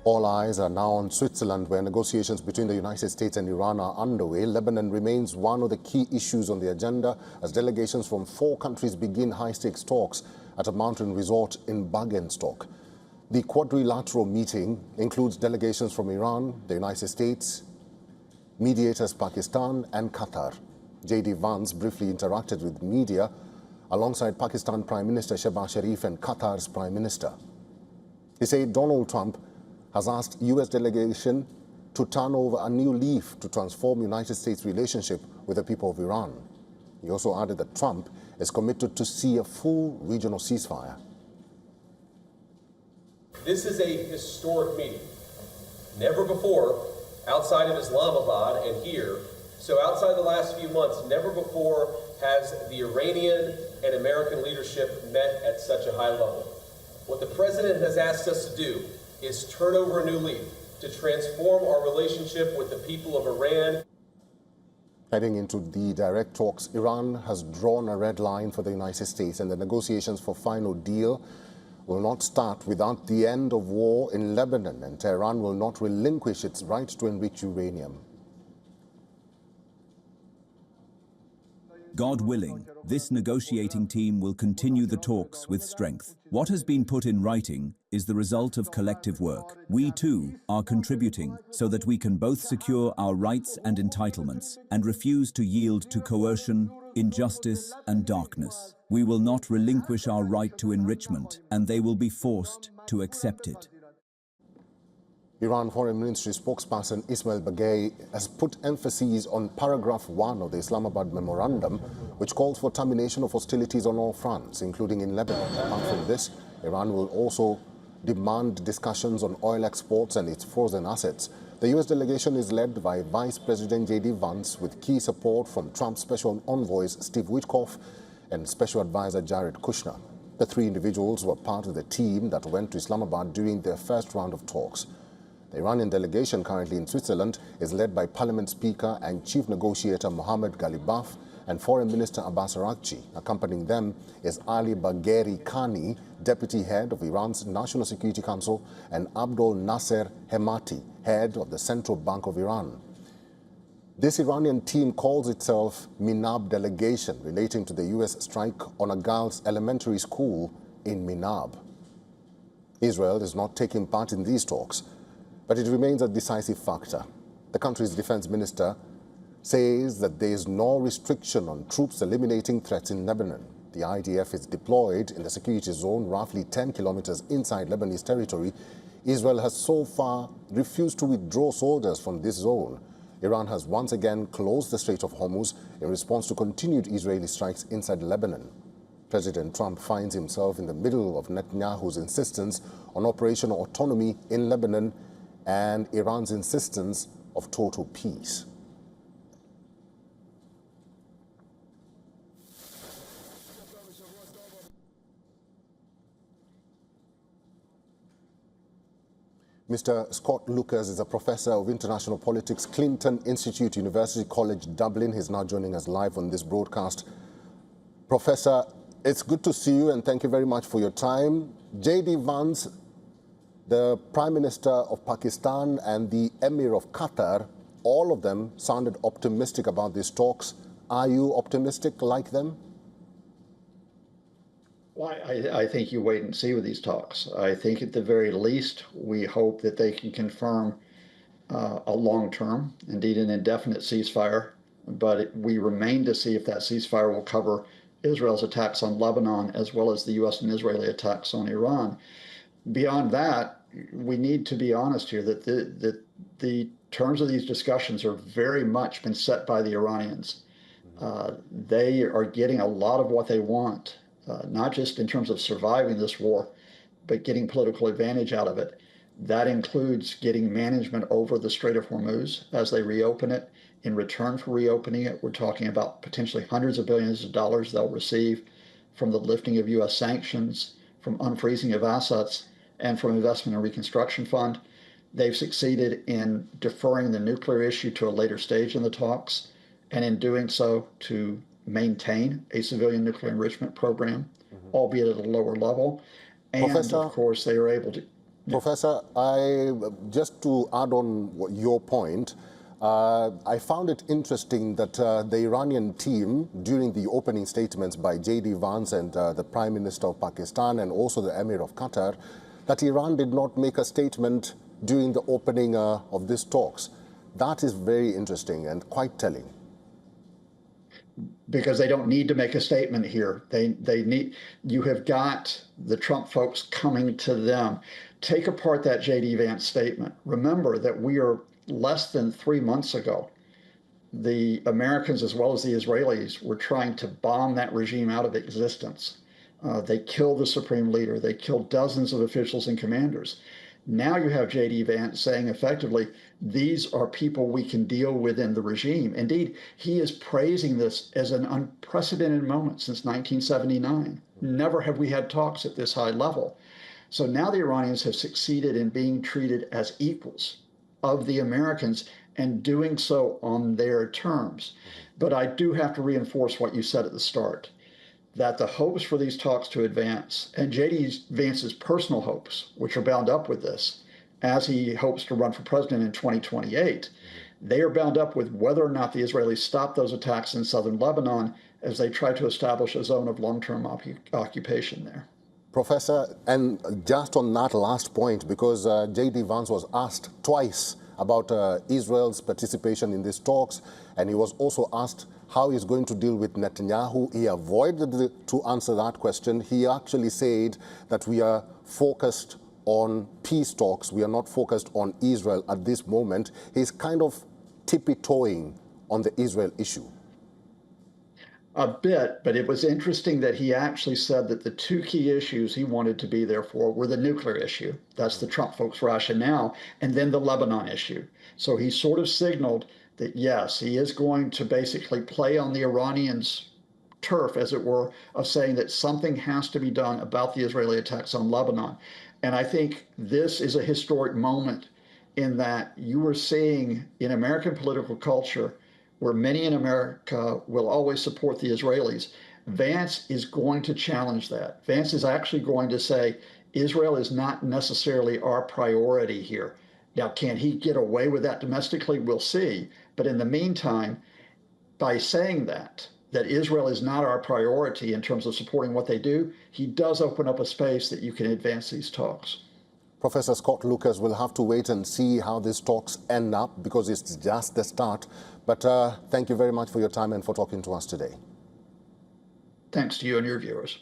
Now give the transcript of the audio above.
All eyes are now on Switzerland, where negotiations between the United States and Iran are underway. Lebanon remains one of the key issues on the agenda as delegations from 4 countries begin high-stakes talks at a mountain resort in Bergenstock. The quadrilateral meeting includes delegations from Iran, the United States, mediators Pakistan and Qatar. J.D. Vance briefly interacted with media alongside Pakistan Prime Minister Shehbaz Sharif and Qatar's Prime Minister. He said Donald Trump has asked U.S. delegation to turn over a new leaf to transform United States' relationship with the people of Iran. He also added that Trump is committed to see a full regional ceasefire. This is a historic meeting. Never before, outside of Islamabad and here, so outside the last few months, never before has the Iranian and American leadership met at such a high level. What the president has asked us to do is turn over a new leaf to transform our relationship with the people of Iran. Heading into the direct talks, Iran has drawn a red line for the United States, and the negotiations for final deal will not start without the end of war in Lebanon, and Tehran will not relinquish its right to enrich uranium. God willing, this negotiating team will continue the talks with strength. What has been put in writing is the result of collective work. We too are contributing so that we can both secure our rights and entitlements and refuse to yield to coercion, injustice and darkness. We will not relinquish our right to enrichment, and they will be forced to accept it. Iran Foreign Ministry spokesperson Ismail Baghei has put emphasis on paragraph 1 of the Islamabad Memorandum, which calls for termination of hostilities on all fronts, including in Lebanon. Apart from this, Iran will also demand discussions on oil exports and its frozen assets. The U.S. delegation is led by Vice President J.D. Vance, with key support from Trump's special envoys Steve Witkoff and Special Advisor Jared Kushner. The 3 individuals were part of the team that went to Islamabad during their first round of talks. The Iranian delegation currently in Switzerland is led by Parliament Speaker and Chief Negotiator Mohammad Ghalibaf and Foreign Minister Abbas Araghchi. Accompanying them is Ali Bagheri Khani, Deputy Head of Iran's National Security Council, and Abdol Nasser Hemati, Head of the Central Bank of Iran. This Iranian team calls itself Minab Delegation, relating to the U.S. strike on a girls' elementary school in Minab. Israel is not taking part in these talks, but it remains a decisive factor. The country's defense minister says that there is no restriction on troops eliminating threats in Lebanon. The IDF is deployed in the security zone roughly 10 kilometers inside Lebanese territory. Israel has so far refused to withdraw soldiers from this zone. Iran has once again closed the Strait of Hormuz in response to continued Israeli strikes inside Lebanon. President Trump finds himself in the middle of Netanyahu's insistence on operational autonomy in Lebanon and Iran's insistence of total peace. Mr. Scott Lucas is a professor of international politics, Clinton Institute, University College Dublin. He's now joining us live on this broadcast. Professor, it's good to see you and thank you very much for your time. J.D. Vance, the Prime Minister of Pakistan and the Emir of Qatar, all of them sounded optimistic about these talks. Are you optimistic like them? Well, I think you wait and see with these talks. I think at the very least, we hope that they can confirm a long-term, indeed an indefinite ceasefire, but we remain to see if that ceasefire will cover Israel's attacks on Lebanon as well as the U.S. and Israeli attacks on Iran. Beyond that, we need to be honest here that the terms of these discussions are very much been set by the Iranians. They are getting a lot of what they want, not just in terms of surviving this war, but getting political advantage out of it. That includes getting management over the Strait of Hormuz as they reopen it. In return for reopening it, we're talking about potentially hundreds of billions of dollars they'll receive from the lifting of U.S. sanctions, from unfreezing of assets, and from Investment and Reconstruction Fund. They've succeeded in deferring the nuclear issue to a later stage in the talks, and in doing so to maintain a civilian nuclear enrichment program, albeit at a lower level. And Professor, of course, they are able to... Professor, just to add on your point, I found it interesting that the Iranian team, during the opening statements by J.D. Vance and the Prime Minister of Pakistan and also the Emir of Qatar, that Iran did not make a statement during the opening of these talks. That is very interesting and quite telling. Because they don't need to make a statement here. You have got the Trump folks coming to them. Take apart that J.D. Vance statement. Remember that we are less than 3 months ago, the Americans as well as the Israelis were trying to bomb that regime out of existence. They killed the supreme leader. They killed dozens of officials and commanders. Now you have J.D. Vance saying effectively, these are people we can deal with in the regime. Indeed, he is praising this as an unprecedented moment since 1979. Never have we had talks at this high level. So now the Iranians have succeeded in being treated as equals of the Americans and doing so on their terms. But I do have to reinforce what you said at the start, that the hopes for these talks to advance, and J.D. Vance's personal hopes, which are bound up with this, as he hopes to run for president in 2028, they are bound up with whether or not the Israelis stop those attacks in southern Lebanon as they try to establish a zone of long-term occupation there. Professor, and just on that last point, because J.D. Vance was asked twice about Israel's participation in these talks, and he was also asked how he's going to deal with Netanyahu. He avoided to answer that question. He actually said that we are focused on peace talks. We are not focused on Israel at this moment. He's kind of tippy-toeing on the Israel issue. A bit, but it was interesting that he actually said that the two key issues he wanted to be there for were the nuclear issue. That's the Trump folks' rationale, and then the Lebanon issue. So he sort of signaled that, yes, he is going to basically play on the Iranians' turf, as it were, of saying that something has to be done about the Israeli attacks on Lebanon. And I think this is a historic moment in that you are seeing in American political culture, where many in America will always support the Israelis, Vance is going to challenge that. Vance is actually going to say, Israel is not necessarily our priority here. Now, can he get away with that domestically? We'll see. But in the meantime, by saying that Israel is not our priority in terms of supporting what they do, he does open up a space that you can advance these talks. Professor Scott Lucas, will have to wait and see how these talks end up because it's just the start. But thank you very much for your time and for talking to us today. Thanks to you and your viewers.